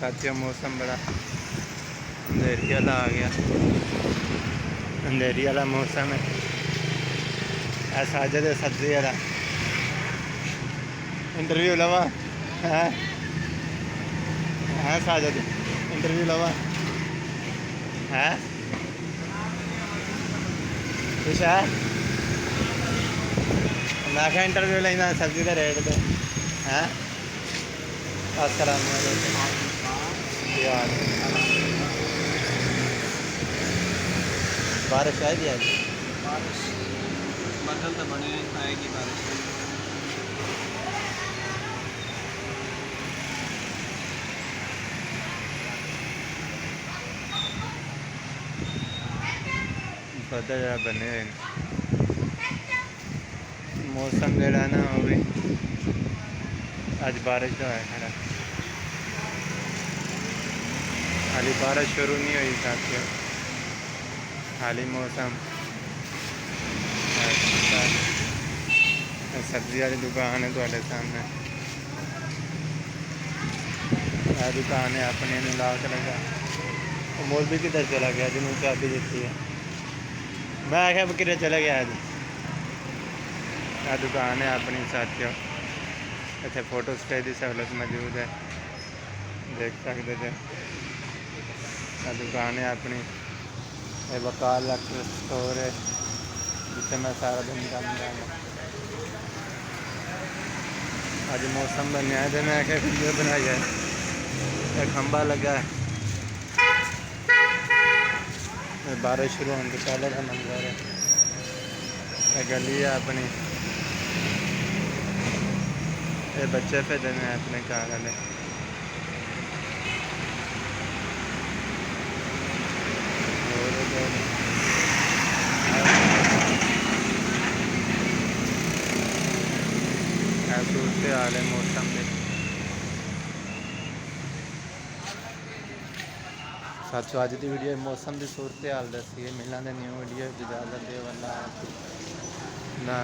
साथियों मौसम बड़ा अंधेरी वाला आ गया, अंधेरी वाला मौसम है। साजद है सब्जी वाला इंटरव्यू लवा है। हाँ साजद इंटरव्यू लवा है कुछ है। मैं क्या इंटरव्यू लेना सब्जी का रेट तो है। अस्सलाम वालेकुम यार, बारिश आएगी आज? बारिश बादल तो बने आएगी बारिश। बदल बने हुए मौसम जरा ना हो भी आज बारिश तो है खड़ा, हाली बारिश शुरू नहीं हुई साथियों, हाली मौसम। सब्जी वाली दुकान है थोड़े सामने, यह दुकान है अपने ला के लगा। मोल भी किधर चला गया जिन्होंने चाबी देती है। मैं आख्या किधर चला गया आज। यह दुकान है अपनी साथियों, इतने फोटो स्टे की सहूलत मौजूद है, देख सकते थे। यह दुकान है अपनी, ये वकाल स्टोर है जिसे मैं सारा दिन काम करना। आज मौसम बनया है तो मैं क्या वीडियो बनाई है। एक खंबा लगा है, बारिश शुरू होने से पहले का मंजर है। ये गली है अपनी, ये बच्चे पे देने हैं अपने घर वाले। सूरत हाल है मौसम के साथ। अज की वीडियो मौसम की सूरत हाल दसी है। मिलांगे न्यू वीडियो, इजाजत दे वाला ना।